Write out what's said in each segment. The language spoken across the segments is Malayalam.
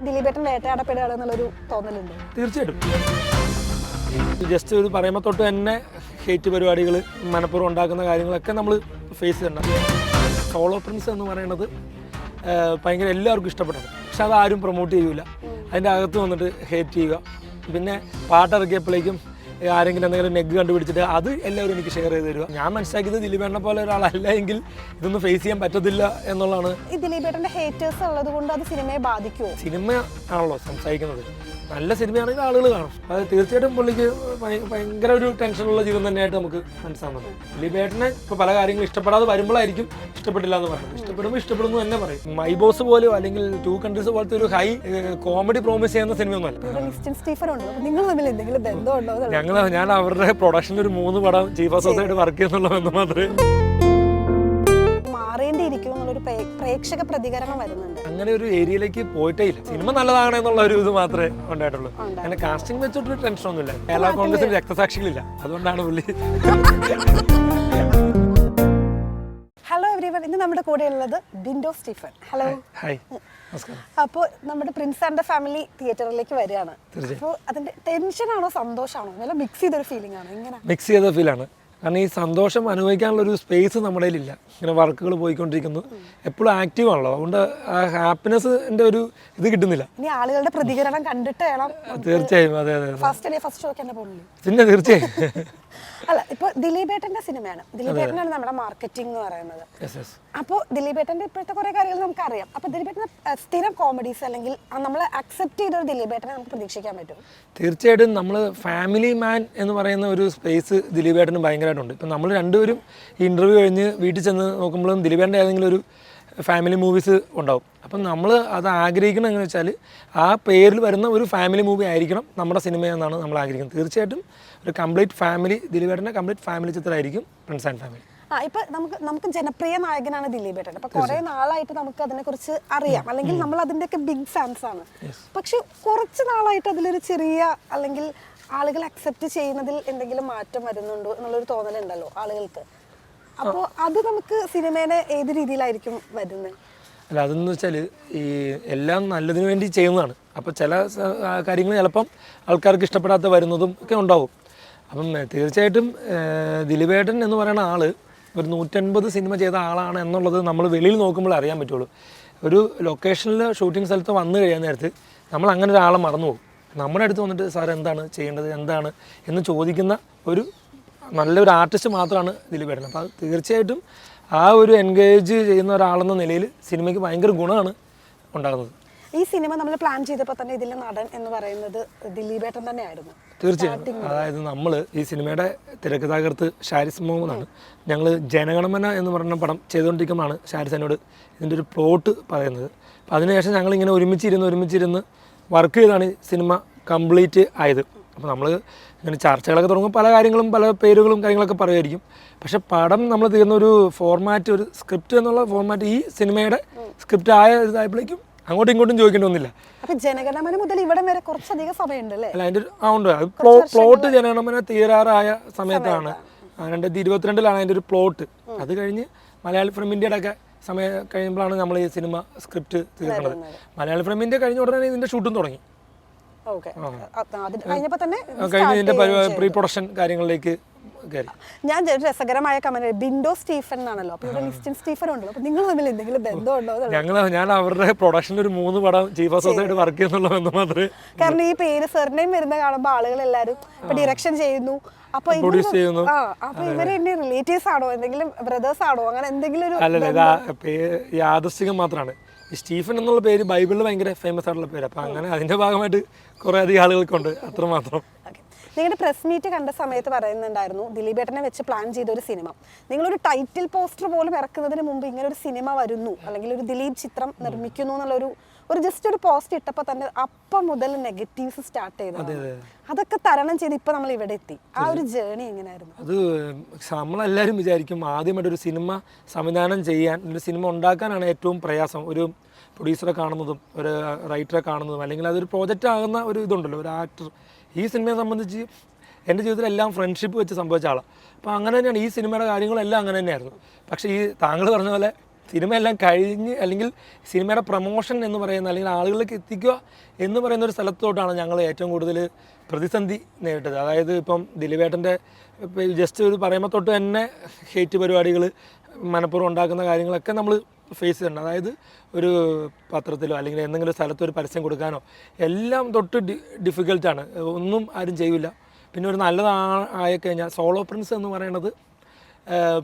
ദിലീപേട്ടൻ വേട്ടയാടപ്പെടുകയാണ് എന്നുള്ളൊരു തോന്നലുണ്ട്? തീർച്ചയായിട്ടും. ജസ്റ്റ് ഒരു പറയുമ്പോൾ തൊട്ട് തന്നെ ഹേറ്റ് പരിപാടികൾ മനഃപൂർവ്വം ഉണ്ടാക്കുന്ന കാര്യങ്ങളൊക്കെ നമ്മൾ ഫേസ് ചെയ്തിട്ടുണ്ട്. സോളോ പ്രിൻസ് എന്ന് പറയുന്നത് ഭയങ്കര എല്ലാവർക്കും ഇഷ്ടപ്പെട്ടത്, പക്ഷെ അതാരും പ്രൊമോട്ട് ചെയ്യൂല. അതിൻ്റെ അകത്ത് വന്നിട്ട് ഹേറ്റ് ചെയ്യുക, പിന്നെ പാട്ടിറക്കിയപ്പോഴേക്കും ആരെങ്കിലും എന്തെങ്കിലും നെഗ് കണ്ടുപിടിച്ചിട്ട് അത് എല്ലാവരും എനിക്ക് ഷെയർ ചെയ്ത് തരിക. ഞാൻ മനസ്സിലാക്കിയത് ദിലീപേട്ടനെ പോലെ ഒരാളല്ല എങ്കിൽ ഇതൊന്നും ഫേസ് ചെയ്യാൻ പറ്റത്തില്ല എന്നുള്ളതാണ്. ഈ ദിലീപേട്ടൻ്റെ ഹേറ്റേഴ്സ് ഉള്ളത് കൊണ്ട് അത് സിനിമയെ ബാധിക്കുമോ? സിനിമ ആണല്ലോ സംസാരിക്കുന്നത്, നല്ല സിനിമയാണെങ്കിൽ ആളുകൾ കാണും. അത് തീർച്ചയായിട്ടും പുള്ളിക്ക് ഭയങ്കര ഒരു ടെൻഷനുള്ള ജീവിതം തന്നെയായിട്ട് നമുക്ക് മനസ്സിലാവുന്നത്. ദിലീപേട്ടനെ ഇപ്പോൾ പല കാര്യങ്ങളും ഇഷ്ടപ്പെടാതെ വരുമ്പോഴായിരിക്കും ഇഷ്ടപ്പെട്ടില്ല എന്ന് പറയുന്നത്. ഇഷ്ടപ്പെടുമ്പോൾ ഇഷ്ടപ്പെടുന്നു തന്നെ പറയും. മൈ ബോസ് പോലെയോ അല്ലെങ്കിൽ 2 കൺട്രീസ് പോലത്തെ ഒരു ഹൈ കോമഡി പ്രോമിസ് ചെയ്യുന്ന സിനിമയൊന്നുമല്ല. ഞാൻ അവരുടെ പ്രൊഡക്ഷനിൽ ഒരു 3 പടം ചീഫ് അസോസിയേറ്റ് വർക്ക് ചെയ്യുന്നുള്ള ബന്ധം മാത്രമേ. മാറേണ്ടിയിരിക്കും എന്നുള്ളൊരു പ്രേക്ഷക പ്രതികരണം വരുന്നുണ്ട്. അങ്ങനെ ഒരു ഏരിയയിലേക്ക് പോയിട്ടേ ഇല്ല. സിനിമ നല്ലതാണ് എന്നുള്ള ഒരു ഇത് മാത്രമേ ഉണ്ടായിട്ടുള്ളൂ. അങ്ങനെ കാസ്റ്റിംഗ് വെച്ചിട്ടൊരു ടെൻഷനൊന്നുമില്ല. കേരള കോൺഗ്രസിന് രക്തസാക്ഷികളില്ല, അതുകൊണ്ടാണ് പുള്ളി. ഹലോ എവരിവൺ, ഇന്ന് നമ്മുടെ കൂടെ ഉള്ളത് ബിൻഡോ സ്റ്റീഫൻ. ഹലോ. ഹായ്, നമസ്കാരം. അപ്പോൾ നമ്മുടെ പ്രിൻസ് ആൻഡ് ഫാമിലി തിയേറ്ററിലേക്ക് വരികയാണ്. അപ്പോൾ അതിന്റെ ടെൻഷനാണോ സന്തോഷമാണോ നല്ല മിക്സ് ചെയ്തൊരു ഫീലിംഗ് ആണോ? എങ്ങനെ? മിക്സ് ചെയ്ത ഫീലാണ്. കാരണം ഈ സന്തോഷം അനുഭവിക്കാനുള്ളൊരു സ്പേസ് നമ്മുടെ കയ്യിലില്ല. ഇങ്ങനെ വർക്കുകൾ പോയിക്കൊണ്ടിരിക്കുന്നു, എപ്പോഴും ആക്റ്റീവ് ആണല്ലോ, അതുകൊണ്ട് ആ ഹാപ്പിനെസ്സിൻ്റെ ഒരു ഇത് കിട്ടുന്നില്ല. ഇനി ആളുകളുടെ പ്രതികരണം കണ്ടിട്ട് വേണം. തീർച്ചയായും. അതെ അതെ. ഫസ്റ്റ് ഷോക്ക് തന്നെ പോകുന്നില്ല. പിന്നെ തീർച്ചയായും. അല്ല, ഇപ്പൊ ദിലീപേട്ടന്റെ സിനിമയാണ്, ദിലീപേട്ടനാണ് നമ്മുടെ മാർക്കറ്റിംഗ് എന്ന് പറയുന്നത്. അപ്പോൾ ദിലീപേട്ടന്റെ ഇപ്പോഴത്തെ കുറെ കാര്യങ്ങൾ നമുക്ക് അറിയാം. അപ്പൊ ദിലീപേട്ടന്റെ സ്ഥിരം കോമഡീസ് അല്ലെങ്കിൽ നമ്മൾ അക്സെപ്റ്റ് ചെയ്ത ഒരു ദിലീപേട്ടനെ നമുക്ക് പ്രതീക്ഷിക്കാൻ പറ്റും? തീർച്ചയായിട്ടും. നമ്മൾ ഫാമിലി മാൻ എന്ന് പറയുന്ന ഒരു സ്പേസ് ദിലീപേട്ടന് ഭയങ്കരമായിട്ടുണ്ട്. ഇപ്പം നമ്മൾ രണ്ടുപേരും ഈ ഇൻ്റർവ്യൂ കഴിഞ്ഞ് വീട്ടിൽ ചെന്ന് നോക്കുമ്പോഴും ദിലീപേട്ടൻ്റെ ഏതെങ്കിലും ഒരു ഫാമിലി മൂവീസ് ഉണ്ടാവും. അപ്പം നമ്മൾ അത് ആഗ്രഹിക്കണം എങ്ങനെ വെച്ചാൽ ആ പേരിൽ വരുന്ന ഒരു ഫാമിലി മൂവി ആയിരിക്കണം നമ്മുടെ സിനിമ എന്നാണ് നമ്മൾ ആഗ്രഹിക്കുന്നത്. തീർച്ചയായിട്ടും ഒരു കംപ്ലീറ്റ് ഫാമിലി, ദിലീപേട്ടൻ്റെ കംപ്ലീറ്റ് ഫാമിലി ചിത്രമായിരിക്കും പ്രിൻസ് ആൻഡ് ഫാമിലി. ഇപ്പൊ നമുക്ക് ജനപ്രിയ നായകനാണ് ദിലീപേട്ടൻ. അപ്പൊ കുറെ നാളായിട്ട് നമുക്ക് അതിനെ കുറിച്ച് അറിയാം, അല്ലെങ്കിൽ നമ്മൾ അതിന്റെയൊക്കെ ബിഗ് ഫാൻസ് ആണ്. പക്ഷെ കുറച്ച് നാളായിട്ട് അതിലൊരു ചെറിയ അല്ലെങ്കിൽ ആളുകൾ അക്സെപ്റ്റ് ചെയ്യുന്നതിൽ എന്തെങ്കിലും മാറ്റം വരുന്നുണ്ടോ എന്നുള്ളൊരു തോന്നലുണ്ടല്ലോ ആളുകൾക്ക്. അപ്പോൾ അത് നമുക്ക് സിനിമേനെ ഏത് രീതിയിലായിരിക്കും വരുന്നത്? അല്ല, അതെന്ന് വെച്ചാൽ ഈ എല്ലാം നല്ലതിന് വേണ്ടി ചെയ്യുന്നതാണ്. അപ്പോൾ ചില കാര്യങ്ങൾ ചിലപ്പം ആൾക്കാർക്ക് ഇഷ്ടപ്പെടാത്ത വരുന്നതും ഒക്കെ ഉണ്ടാവും. അപ്പം തീർച്ചയായിട്ടും ദിലീപേട്ടൻ എന്ന് പറയുന്ന ആൾ ഒരു 150 സിനിമ ചെയ്ത ആളാണ് എന്നുള്ളത് നമ്മൾ വെളിയിൽ നോക്കുമ്പോൾ അറിയാൻ പറ്റുള്ളൂ. ഒരു ലൊക്കേഷനിൽ ഷൂട്ടിംഗ് സ്ഥലത്ത് വന്നു കഴിയാൻ നേരത്ത് നമ്മൾ അങ്ങനെ ഒരാളെ മറന്നു പോകും. നമ്മുടെ അടുത്ത് വന്നിട്ട് സാർ എന്താണ് ചെയ്യേണ്ടത്, എന്താണ് എന്ന് ചോദിക്കുന്ന ഒരു നല്ലൊരു ആർട്ടിസ്റ്റ് മാത്രമാണ് ദിലീപേട്ടൻ. അപ്പോൾ അത് തീർച്ചയായിട്ടും ആ ഒരു എൻഗേജ് ചെയ്യുന്ന ഒരാളെന്ന നിലയിൽ സിനിമയ്ക്ക് ഭയങ്കര ഗുണമാണ് ഉണ്ടാകുന്നത്. ഈ സിനിമ നമ്മൾ പ്ലാൻ ചെയ്തപ്പോൾ തന്നെ ഇതിലെ നടൻ എന്ന് പറയുന്നത് ദിലീപേട്ടൻ തന്നെയായിരുന്നു. തീർച്ചയായും. അതായത് നമ്മൾ ഈ സിനിമയുടെ തിരക്കഥാകൃത്ത് ഷാരിസ് മുഹമ്മദാണ്. ഞങ്ങൾ ജനഗണമന എന്ന് പറഞ്ഞ പടം ചെയ്തുകൊണ്ടിരിക്കുമ്പോഴാണ് ഷാരിസ് എന്നോട് ഇതിൻ്റെ ഒരു പ്ലോട്ട് പറയുന്നത്. അപ്പോൾ അതിനുശേഷം ഞങ്ങളിങ്ങനെ ഒരുമിച്ചിരുന്ന് വർക്ക് ചെയ്താണ് ഈ സിനിമ കംപ്ലീറ്റ് ആയത്. അപ്പോൾ നമ്മൾ ഇങ്ങനെ ചർച്ചകളൊക്കെ തുടങ്ങും, പല കാര്യങ്ങളും പല പേരുകളും കാര്യങ്ങളൊക്കെ പറയുമായിരിക്കും. പക്ഷെ പടം നമ്മൾ തീർന്ന ഒരു ഫോർമാറ്റ്, ഒരു സ്ക്രിപ്റ്റ് എന്നുള്ള ഫോർമാറ്റ് ഈ സിനിമയുടെ സ്ക്രിപ്റ്റ് ഇതായപ്പോഴേക്കും അങ്ങോട്ടും ഇങ്ങോട്ടും ചോദിക്കേണ്ടി വന്നില്ല. ജനഗണമന മുതൽ ഇവിടെ വരെ കുറച്ചധികം സമയമുണ്ടല്ലേ? അല്ല, അതിൻ്റെ ഉണ്ട്. പ്ലോട്ട് ജനഗണമന തീരാറായ സമയത്താണ്, 2022 അതിൻ്റെ ഒരു പ്ലോട്ട്. അത് കഴിഞ്ഞ് മലയാളി ഫിലിം ഇന്ത്യയുടെ ഒക്കെ സമയം കഴിയുമ്പോഴാണ് നമ്മൾ ഈ സിനിമ സ്ക്രിപ്റ്റ് തീർക്കുന്നത്. മലയാളി ഫിലിം ഇന്ത്യ കഴിഞ്ഞ ഉടനെ ഇതിൻ്റെ ഷൂട്ടും തുടങ്ങി. കഴിഞ്ഞ് ഇതിൻ്റെ പ്രീ പ്രൊഡക്ഷൻ കാര്യങ്ങളിലേക്ക് കയറി. ഞാൻ രസകരമായ കമന്റ്, ബിൻഡോ സ്റ്റീഫൻ എന്നാണല്ലോ, അപ്പൊ ഇവിടെ ലിസ്റ്റൻ സ്റ്റീഫൻ ഉണ്ടല്ലോ, അപ്പൊ നിങ്ങൾ തമ്മിൽ എന്തെങ്കിലും ബന്ധമുണ്ടോ? ഞാൻ അവരുടെ പ്രൊഡക്ഷനിൽ ഒരു 3 പടം ചീഫ് അസോസിയേറ്റ് വർക്ക് ചെയ്യുന്നുള്ള ബന്ധം മാത്രമേ. കാരണം ഈ പേര് സെർനെയിം വരുന്ന കാണുമ്പോൾ ആളുകൾ എല്ലാവരും ഇപ്പൊ ഡിറക്ഷൻ ചെയ്യുന്നു, അപ്പൊ ഇവര് എന്റെ റിലേറ്റീവ്സ് ആണോ, എന്തെങ്കിലും ബ്രദേഴ്സ് ആണോ, അങ്ങനെ എന്തെങ്കിലും? അല്ലല്ല, യാദൃശ്ചികം മാത്രമാണ്. ഈ സ്റ്റീഫൻ എന്നുള്ള പേര് ബൈബിളിൽ ഭയങ്കര ഫേമസ് ആയിട്ടുള്ള പേര്. അപ്പം അങ്ങനെ അതിൻ്റെ ഭാഗമായിട്ട് കുറേ അധികം ആളുകൾക്കുണ്ട്, അത്രമാത്രം. നിങ്ങളുടെ പ്രസ് മീറ്റ് കണ്ട സമയത്ത് പറയുന്നുണ്ടായിരുന്നു ദിലീപേട്ടനെ വെച്ച് പ്ലാൻ ചെയ്ത ഒരു സിനിമ. നിങ്ങളൊരു ടൈറ്റിൽ പോസ്റ്റർ പോലും ഇറക്കുന്നതിന് മുമ്പ് ഇങ്ങനെ ഒരു സിനിമ വരുന്നു, അല്ലെങ്കിൽ ഒരു ദിലീപ് ചിത്രം നിർമ്മിക്കുന്നു എന്നുള്ളൊരു ജസ്റ്റ് ഒരു പോസ്റ്റ് ഇട്ടപ്പോൾ തന്നെ അപ്പം മുതൽ നെഗറ്റീവ്സ് സ്റ്റാർട്ട് ചെയ്തത്. അതൊക്കെ തരണം ചെയ്ത് ഇപ്പം നമ്മൾ ഇവിടെ എത്തി. ആ ഒരു ജേർണി എങ്ങനെയായിരുന്നു? അത് നമ്മളെല്ലാവരും വിചാരിക്കും ആദ്യമായിട്ട് ഒരു സിനിമ സംവിധാനം ചെയ്യാൻ, ഒരു സിനിമ ഉണ്ടാക്കാനാണ് ഏറ്റവും പ്രയാസം. ഒരു പ്രൊഡ്യൂസറെ കാണുന്നതും ഒരു റൈറ്ററെ കാണുന്നതും, അല്ലെങ്കിൽ അതൊരു പ്രോജക്റ്റ് ആകുന്ന ഒരു ഇതുണ്ടല്ലോ, ഒരു ആക്ടർ. ഈ സിനിമയെ സംബന്ധിച്ച് എൻ്റെ ജീവിതത്തിൽ എല്ലാം ഫ്രണ്ട്ഷിപ്പ് വെച്ച് സംഭവിച്ച ആളാണ്. അപ്പോൾ അങ്ങനെ തന്നെയാണ് ഈ സിനിമയുടെ കാര്യങ്ങളെല്ലാം അങ്ങനെ തന്നെയായിരുന്നു. പക്ഷേ ഈ താങ്കൾ പറഞ്ഞ പോലെ സിനിമ എല്ലാം കഴിഞ്ഞ് അല്ലെങ്കിൽ സിനിമയുടെ പ്രൊമോഷൻ എന്ന് പറയുന്ന അല്ലെങ്കിൽ ആളുകളിലേക്ക് എത്തിക്കുക എന്ന് പറയുന്ന ഒരു സ്ഥലത്തോട്ടാണ് ഞങ്ങൾ ഏറ്റവും കൂടുതൽ പ്രതിസന്ധി നേരിട്ടത്. അതായത് ഇപ്പം ദിലീപേട്ടൻ്റെ ജസ്റ്റ് ഒരു പറയുമ്പോൾ തൊട്ട് തന്നെ ഹേറ്റ് പരിപാടികൾ മനഃപൂർവ്വം ഉണ്ടാക്കുന്ന കാര്യങ്ങളൊക്കെ നമ്മൾ ഫേസ് ചെയ്തിട്ടുണ്ട്. അതായത് ഒരു പത്രത്തിലോ അല്ലെങ്കിൽ എന്തെങ്കിലും സ്ഥലത്ത് ഒരു പരസ്യം കൊടുക്കാനോ എല്ലാം തൊട്ട് ഡിഫിക്കൽട്ടാണ്. ഒന്നും ആരും ചെയ്യില്ല. പിന്നെ ഒരു നല്ലതായിക്കഴിഞ്ഞാൽ സോളോ പ്രിൻസ് എന്ന് പറയുന്നത്